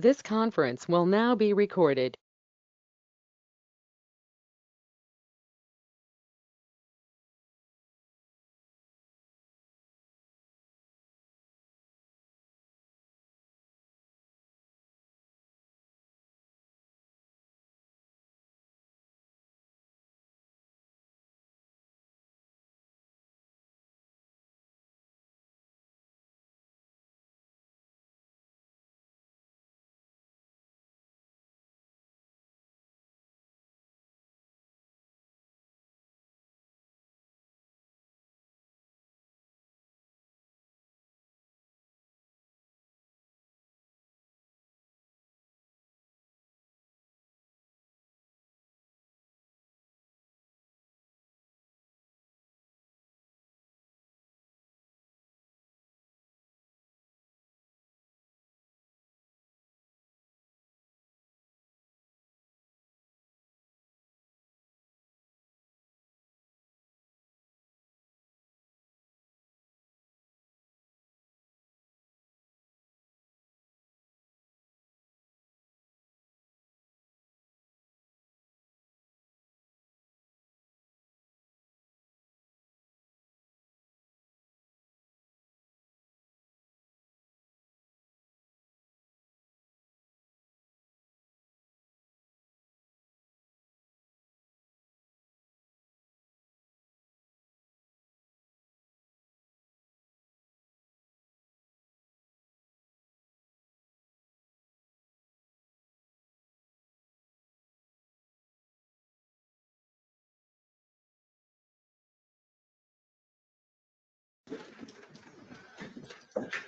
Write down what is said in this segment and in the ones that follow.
This conference will now be recorded.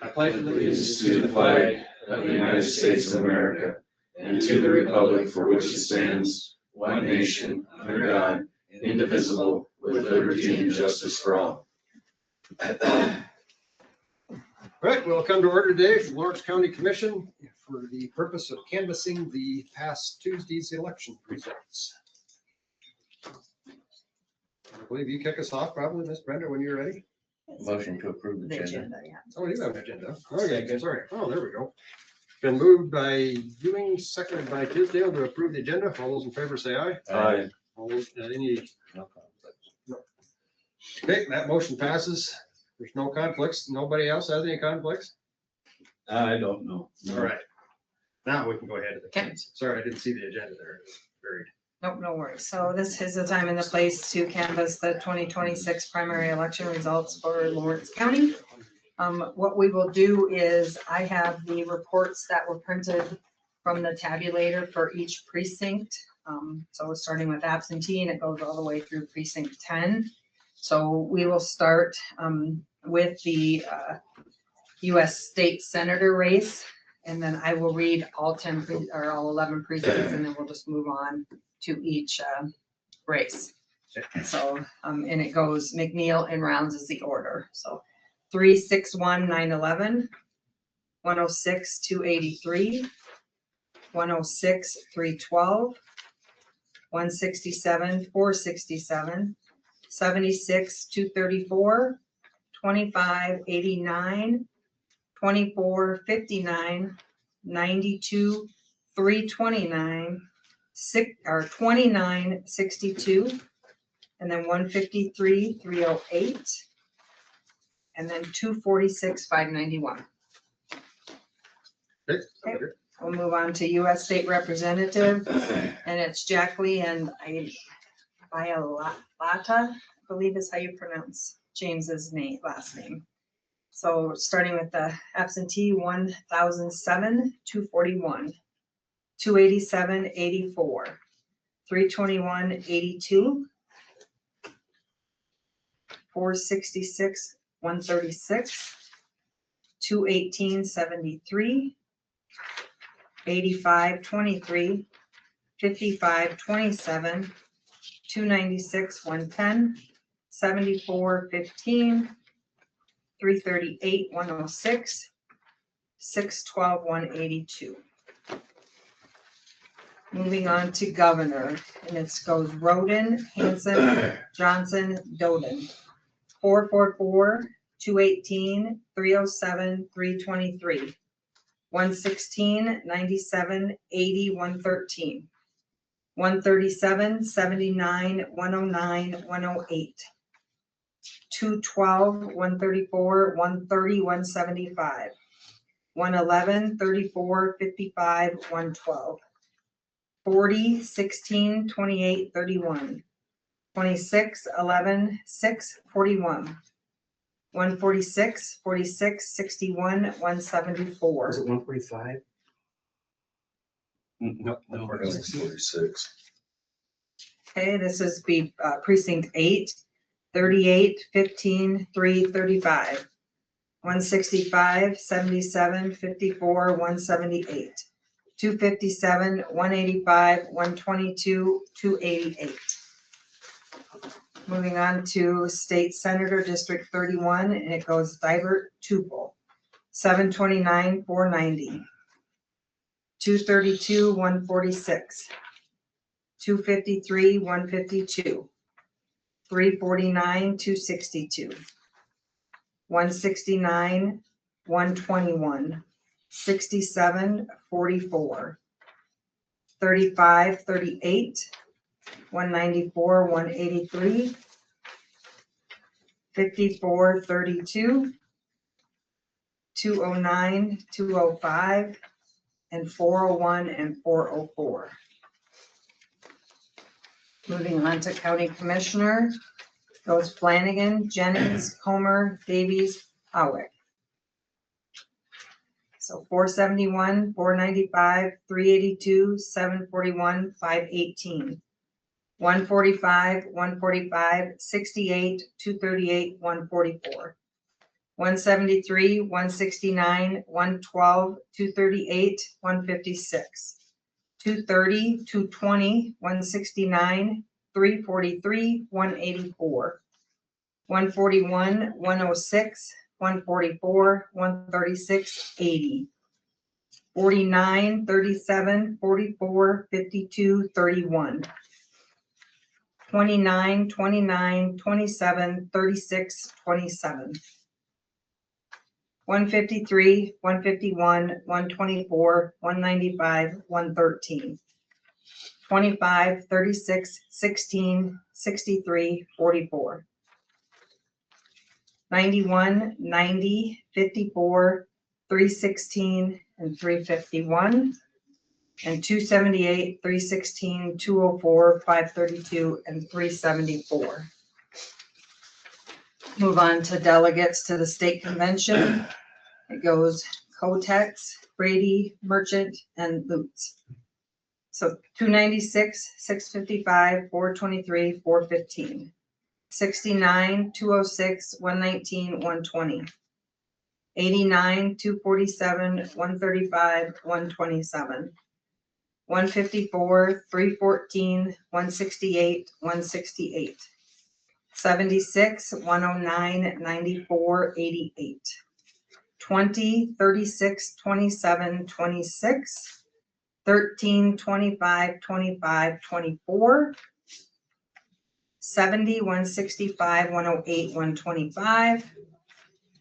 I pledge allegiance to the flag of the United States of America and to the republic for which it stands, one nation, under God, indivisible, with liberty and justice for all. Right, we'll come to order today for Lawrence County Commission for the purpose of canvassing the past Tuesday's election results. I believe you kick us off probably, Miss Brenda, when you're ready. Motion to approve the agenda. Yeah. Oh, you have an agenda. Okay, sorry. Oh, there we go. Been moved by Ewing, seconded by Tisdale to approve the agenda. All those in favor say aye. Aye. All those, any? No conflicts. No. Okay, that motion passes. There's no conflicts. Nobody else has any conflicts? I don't know. All right. Now we can go ahead to the Okay. canvas. Sorry, I didn't see the agenda there. It was buried. Nope, no worries. So this is the time and the place to canvass the 2026 primary election results for Lawrence County. What we will do is I have the reports that were printed from the tabulator for each precinct. So starting with absentee and it goes all the way through precinct 10. So we will start with the US State Senator race. And then I will read all 10 or all 11 precincts and then we'll just move on to each race. So, and it goes McNeil and Rounds is the order. So 361 911, 106 283, 106 312, 167 467, 76 234, 25 89, 24 59, 92 329, 29 62, and then 153 308, and then 246 591. Okay. Okay. We'll move on to U.S. State Representative, and it's Jacqueline and Violata, I believe is how you pronounce James's last name. So starting with the absentee, 1,007 241, 287 84, 321 82, 466 136, 218 73, 85 23, 55 27, 296 110, 74 15, 338 106, 612 182. Moving on to governor, and it goes Roden, Hanson, Johnson, Doden. 444 218 307 323, 116, 97, 80, 113. 137, 79, 109, 108. 212, 134, 130, 175. 111, 34, 55, 112. 40, 16, 28, 31. 26, 11, 6, 41. 146, 46, 61, 174. Was it 145? No, No, 46. Okay, this is precinct 8, 38, 15, 3, 35. 165, 77, 54, 178. 257, 185, 122, 288. Moving on to State Senator District 31, and it goes Divert Tupel. 729, 490. 232, 146. 253, 152. 349, 262. 169, 121. 67, 44. 35, 38. 194, 183. 54, 32. 209, 205, and 401 and 404. Moving on to County Commissioner, goes Flanagan, Jennings, Comer, Davies, Howick. So 471, 495, 382, 741, 518. 145, 145, 68, 238, 144. 173, 169, 112, 238, 156. 230, 220, 169, 343, 184. 141, 106, 144, 136, 80. 49, 37, 44, 52, 31. 29, 29, 27, 36, 27. 153, 151, 124, 195, 113. 25, 36, 16, 63, 44. 91, 90, 54, 316, and 351. And 278, 316, 204, 532, and 374. Move on to delegates to the state convention. It goes Kotex, Brady, Merchant, and Lutz. So 296, 655, 423, 415. 69, 206, 119, 120. 89, 247, 135, 127. 154, 314, 168, 168. 76, 109, 94, 88. 20, 36, 27, 26. 13, 25, 25, 24. 70, 165, 108, 125.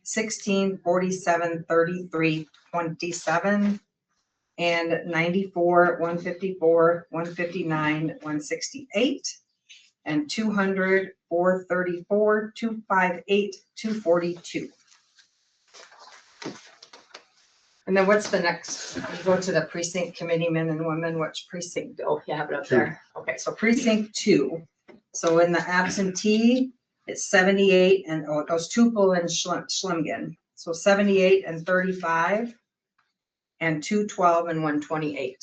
16, 47, 33, 27. And 94, 154, 159, 168. And 200, 434, 258, 242. And then what's the next? We go to the precinct committee men and women. Which precinct? Oh, you have it up there. Okay, so precinct 2. So in the absentee, it's 78, and it goes Tupel and Schlemgen. So 78 and 35, and 212 and 128.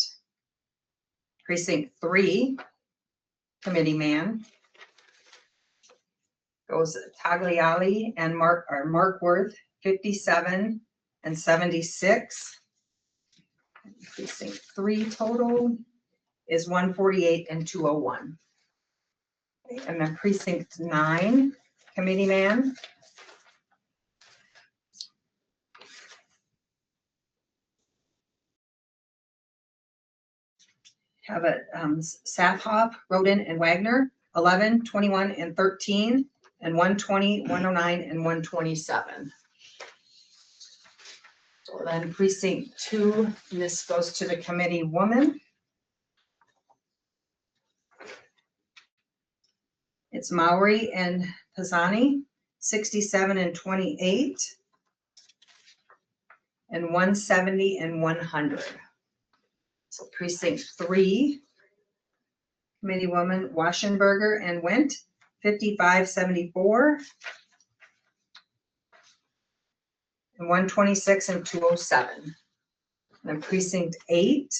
Precinct 3, committee man, goes Tagliali and Markworth, 57 and 76. Precinct 3 total is 148 and 201. And then precinct 9, committee man, have it Sathhoff, Roden, and Wagner, 11, 21, and 13, and 120, 109, and 127. So then precinct 2, and this goes to the committee woman. It's Maori and Pisani, 67 and 28, and 170 and 100. So precinct 3, committee woman Waschenberger and Went, 55, 74, and 126 and 207. And precinct 8,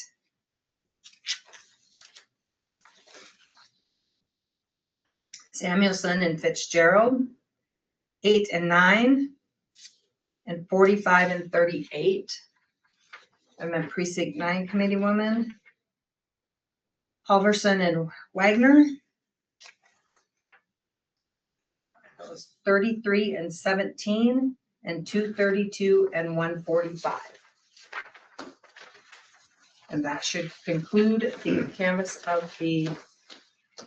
Samuelson and Fitzgerald, 8 and 9, and 45 and 38. And then precinct 9 committee woman, Halverson and Wagner, 33 and 17, and 232 and 145. And that should conclude the canvas of the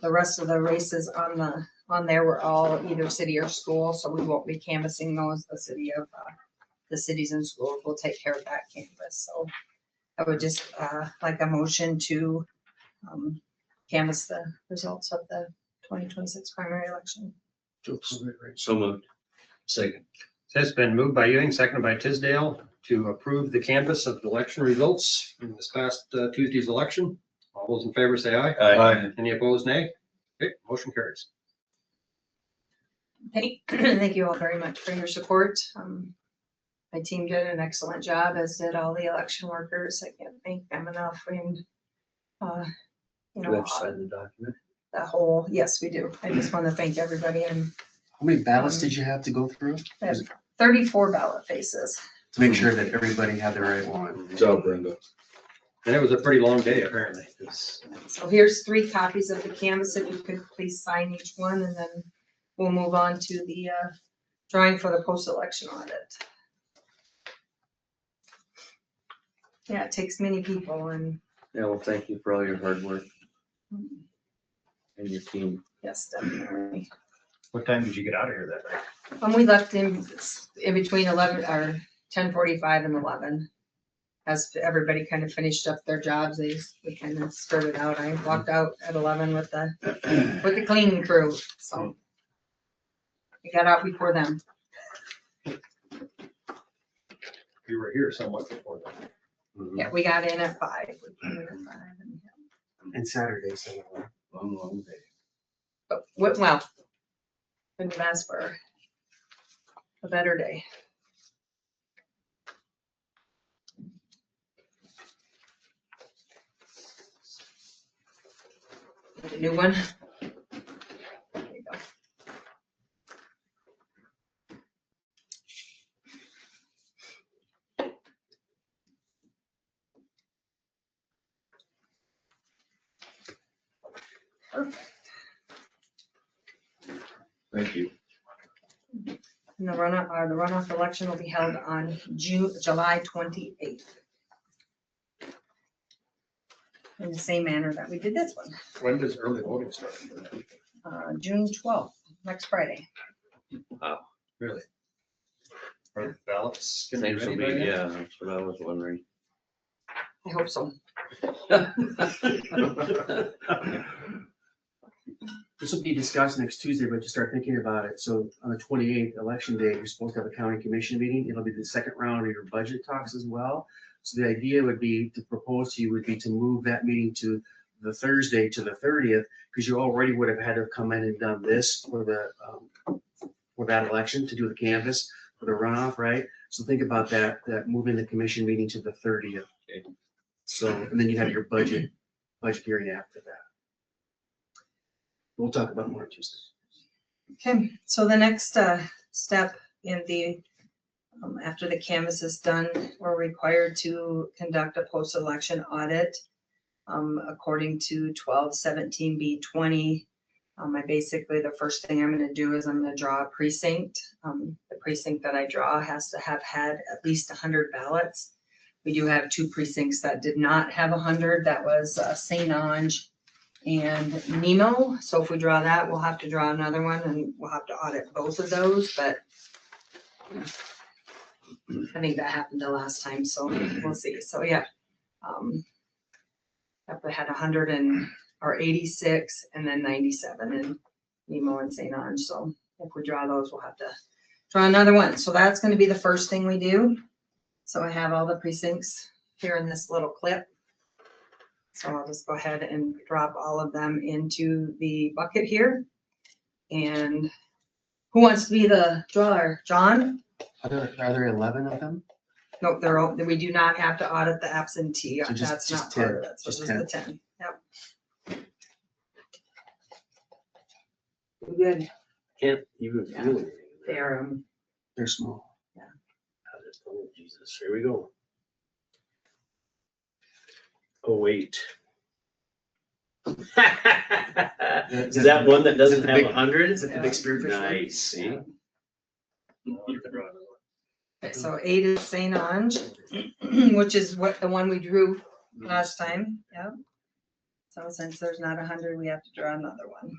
rest of the races on there were all either city or school, so we won't be canvassing those. The cities and schools will take care of that canvas. So I would just like a motion to canvass the results of the 2026 primary election. So moved. Second. It's been moved by Ewing, seconded by Tisdale to approve the canvass of the election results in this past Tuesday's election. All those in favor say aye. Aye. Any opposed, nay? Okay, motion carries. Thank you all very much for your support. My team did an excellent job, as did all the election workers. I can't thank them enough. And you Do we know, have to sign the document? the whole, yes, we do. I just want to thank everybody, and How many ballots did you have to go through I have 34 ballot faces. to make sure that everybody had the right one? Good job, Brenda. And it was a pretty long day, apparently. So here's 3 copies of the canvas. If you could please sign each one, and then we'll move on to the drawing for the post-election audit. Yeah, it takes many people, and Yeah, well, thank you for all your hard work and your team. yes, definitely. What time did you get out of here that night? We left in between 11 or 10:45 and 11. As everybody kind of finished up their jobs, we kind of skirted out. I walked out at 11 with the cleaning crew, so we got out before them. You were here somewhat before that. Yeah, we got in at 5. We came in at 5, And Saturday, so. Long, long day. but well, couldn't have asked for a better day. The new one. There you go. Perfect. Thank you. And the runoff election will be held on July 28th. In the same manner that we did this one, When does early voting start? June 12th, next Friday. Really? Are the ballots? gonna Things will ready be, by then? yeah, that's what I was wondering. I hope so. This will be discussed next Tuesday, but just start thinking about it. So on the 28th, election day, you're supposed to have a county commission meeting. It'll be the second round of your budget talks as well. So the idea would be to propose to you would be to move that meeting to the Thursday to the 30th, because you already would have had to have come in and done this for that election to do the canvass for the runoff, right? So think about that moving the commission meeting to the 30th. Okay. So, and then you have your budget hearing after that. We'll talk about more Tuesday. Okay, so the next step in the, after the canvas is done, we're required to conduct a post-election audit according to 1217B20. Basically, the first thing I'm going to do is I'm going to draw a precinct. The precinct that I draw has to have had at least 100 ballots. We do have 2 precincts that did not have 100. That was St. Ange and Nemo. So if we draw that, we'll have to draw another one, and we'll have to audit both of those. But I think that happened the last time, so we'll see. So yeah. Yep, we had 86 and then 97 in Nemo and St. Ange. So if we draw those, we'll have to draw another one. So that's going to be the first thing we do. So I have all the precincts here in this little clip. So I'll just go ahead and drop all of them into the bucket here. And who wants to be the drawer? John? Are there 11 of them? No, they're all, we do not have to audit the absentee. So just- That's just not part 10, of it. So just just 10. the 10. Yep. Good. Can't even Yeah. feel anything. They're, They're small. Oh, Jesus, here we go. Oh, wait. Is that one that doesn't have 100? Is it the big spearfish one? Nice, see? okay, so 8 is St. Ange, which is what the one we drew last time. Yep. So since there's not 100, we have to draw another one.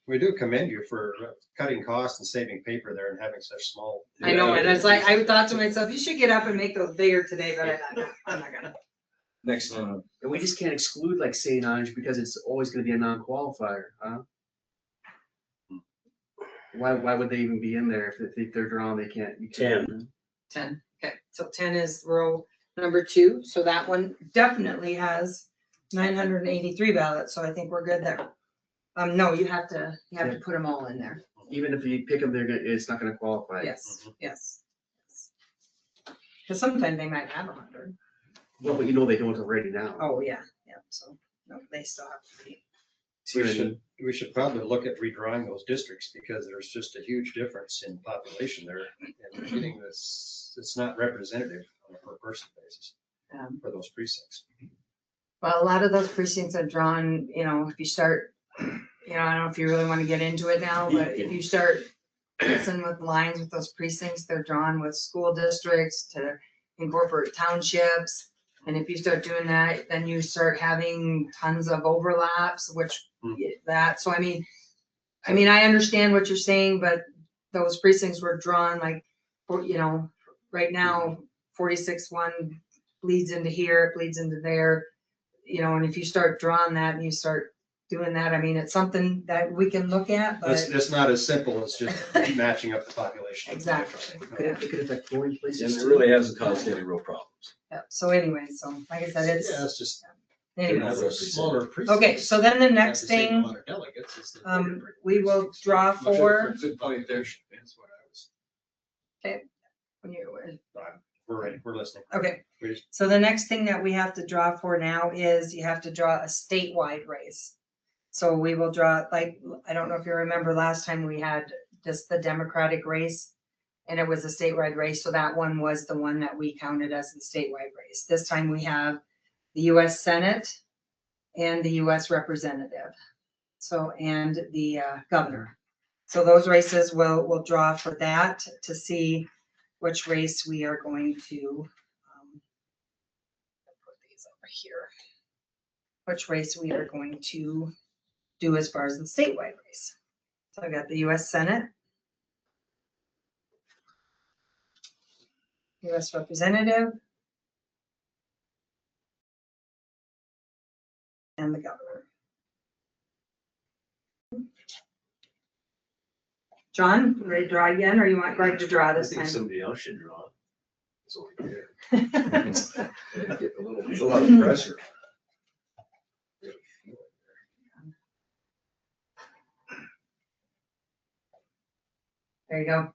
We do commend you for cutting costs and saving paper there and having such small. I know, and it's like, I thought to myself, you should get up and make those bigger today, but I'm not gonna. Next one. And we just can't exclude like St. Ange because it's always gonna be a non-qualifier, huh? Why would they even be in there if they're drawn, they can't? You can't. 10. Okay, so 10 is row number 2. So that one definitely has 983 ballots. So I think we're good there. No, you have to put them all in there. Even if you pick them, it's not gonna qualify. Yes, yes. Because sometimes they might have 100. Well, but you know they don't already now. Oh, yeah, yeah. So no, they still have to be. See what I mean? We should probably look at redrawing those districts because there's just a huge difference in population there. And we're getting this, it's not representative on a per person basis for those precincts. Well, a lot of those precincts are drawn, if you start, I don't know if you really want to get into it now, but if you start messing with lines with those precincts, they're drawn with school districts to incorporate townships. And if you start doing that, then you start having tons of overlaps, so I mean, I understand what you're saying, but those precincts were drawn like, right now, 46-1 bleeds into here, it bleeds into there, and if you start drawing that and you start doing that, it's something that we can look at, but. It's not as simple as just matching up the population. Exactly. It could affect 40 places. And it really hasn't caused any real problems. Yeah, so anyway, so like I said, It's just. anyways. a smaller precinct. Okay, so then the next Have the same thing, amount of delegates as the bigger we will draw for, Good point there. That's what I was. when you, We're ready, we're listening. okay. Please. So the next thing that we have to draw for now is you have to draw a statewide race. So we will draw, like, I don't know if you remember last time we had just the Democratic race and it was a statewide race. So that one was the one that we counted as the statewide race. This time we have the US Senate and the US Representative. So, and the governor. So those races we'll draw for that to see which race we are going to put these over here. Which race we are going to do as far as the statewide race. So I got the US Senate, US Representative, and the governor. John, you ready to draw again, or you want Greg to draw this time? Somebody else should draw. It's over here. It's a lot of pressure. There you go.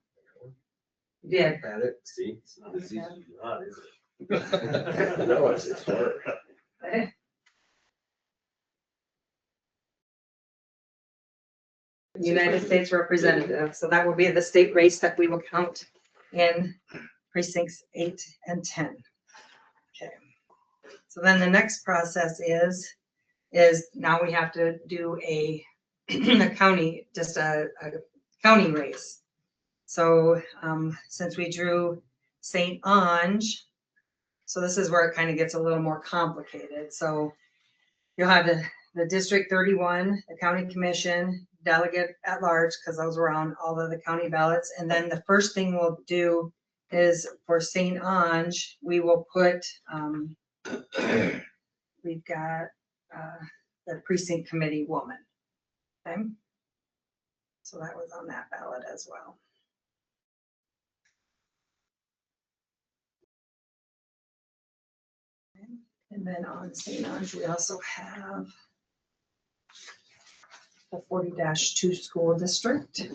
You did. Had it, see, it's not as easy as you thought, is it? No, it's hard. United States Representative, so that will be the state race that we will count in precincts 8 and 10. Okay. So then the next process is now we have to do a county, just a county race. So since we drew St. Ange, so this is where it kind of gets a little more complicated. So you'll have the District 31, the County Commission, delegate at large, because those were on all of the county ballots. And then the first thing we'll do is for St. Ange, we will put, we've got the precinct committee woman. Okay. So that was on that ballot as well. And then on St. Ange, we also have the 40-2 school district.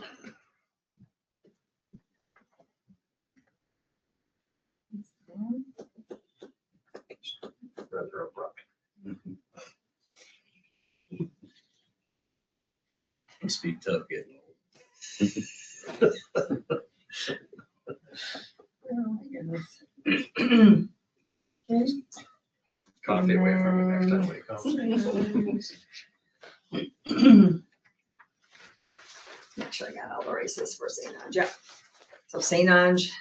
Must be tough getting Oh my goodness. Okay. Coffee away from me next time we come. Make sure I got all the races for St. Ange. Yeah. So St. Ange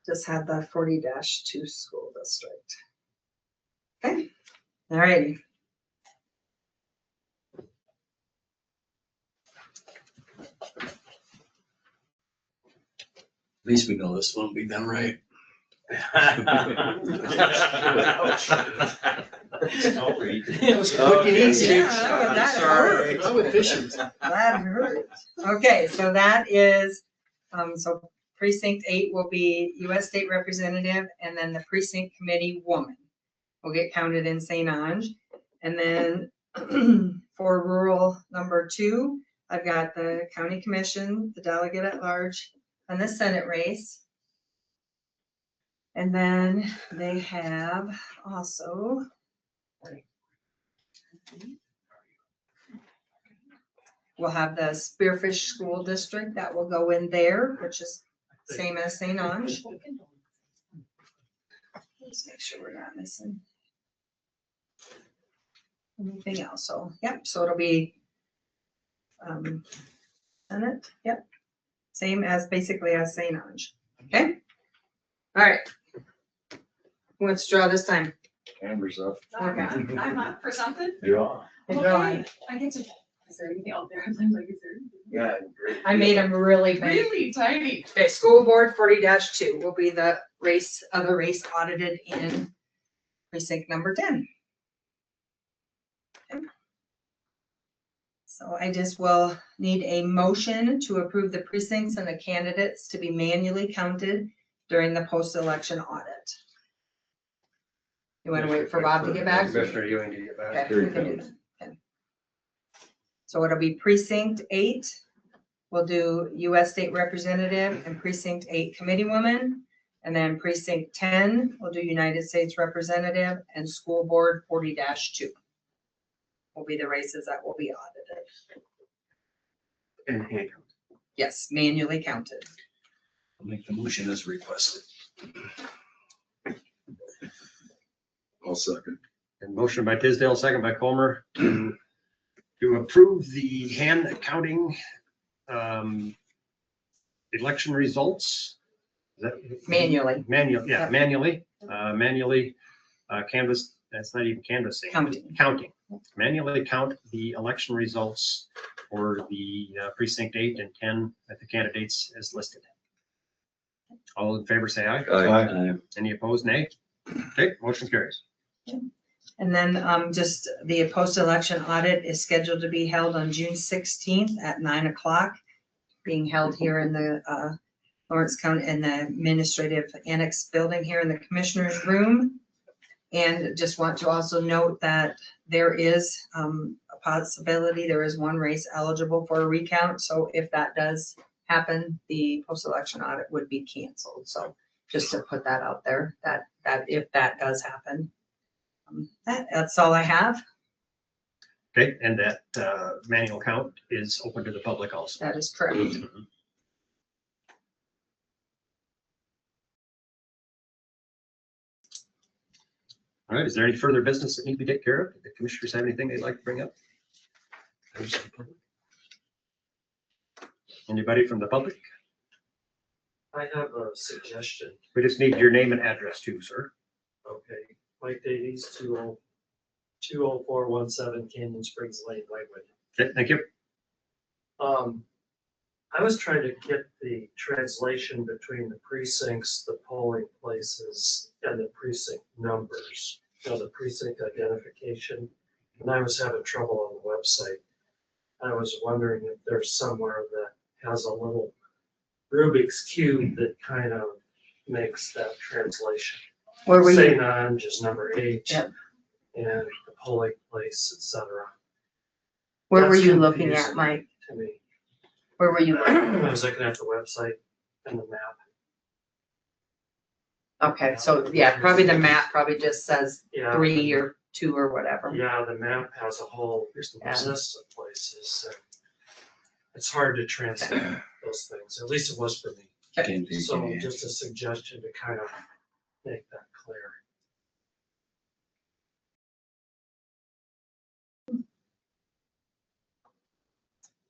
just had the 40-2 school district. Okay. All righty. At least we know this won't be done right. It was quick and easy. Yeah, that hurt. I'm efficient. That hurt. Okay, so that is, so precinct 8 will be US State Representative, and then the precinct committee woman will get counted in St. Ange. And then for rural number 2, I've got the county commission, the delegate at large, and the Senate race. And then they have also, we'll have the Spearfish School District that will go in there, which is same as St. Ange. Let's make sure we're not missing anything else. So, yep, so it'll be Senate, yep, same as basically as St. Ange. Okay. All right. Who wants to draw this time? Amber's up. Okay. I'm up for something. Yeah. Drawing. I get to, is there anything out there? I'm like, is there? Yeah, great. I made them really big. Really tiny. Okay, school board 40-2 will be the race, other race audited in precinct number 10. Okay. So I just will need a motion to approve the precincts and the candidates to be manually counted during the post-election audit. You want to wait for Bob to get back? Commissioner Ewing to get back. Okay, we can do that. Okay. So it'll be precinct 8. We'll do US State Representative and precinct 8 committee woman. And then precinct 10, we'll do United States Representative and school board 40-2. Will be the races that will be audited. And hand count. Yes, manually counted. I'll make the motion as requested. I'll second. And motion by Tisdale, second by Comer to approve the hand counting election results. Is that Manually. yeah, Yep. manually canvass, that's not even canvassing. Counting. Manually count the election results for the precinct 8 and 10 at the candidates as listed. All in favor, say aye. Aye. Any opposed, nay? Okay, motion carries. And then just the post-election audit is scheduled to be held on June 16th at 9 o'clock, being held here in the Lawrence County in the administrative annex building here in the commissioner's room. And just want to also note that there is a possibility, there is one race eligible for a recount. So if that does happen, the post-election audit would be canceled. So just to put that out there, that if that does happen, that's all I have. Okay, and that manual count is open to the public also. That is correct. Mhm. All right, is there any further business that need to be taken care of? Do the commissioners have anything they'd like to bring up? Anybody from the public? I have a suggestion. We just need your name and address too, sir. Okay, Mike Davies, 20417 Canyon Springs Lane, Whitewood. Okay, thank you. I was trying to get the translation between the precincts, the polling places, and the precinct numbers, the precinct identification. And I was having trouble on the website. I was wondering if there's somewhere that has a little Rubik's Cube that kind of makes that translation. Where were Say you? none, just number 8. Yep. And the polling place, etc. Where were That's you looking confusing at, Mike? To me. Where were you looking? I was looking at the website and the map. Okay, so yeah, probably the map probably just says Yeah. 3 or 2 or whatever. Yeah, the map has a whole list of places. And it's hard to translate those things. At least it was for me. So just a suggestion to kind of make that clear.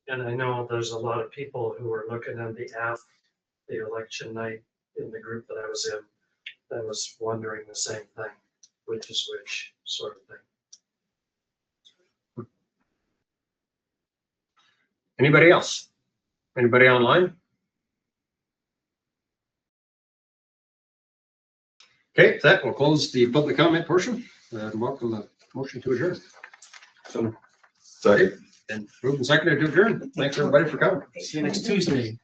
And I know there's a lot of people who are looking at the app, the election night in the group that I was in, that was wondering the same thing, which is which sort of thing. Anybody else? Anybody online? Okay, that will close the public comment portion. Welcome a motion to adjourn. Second. And moved and seconded to adjourn. Thanks everybody for coming. See you next Tuesday.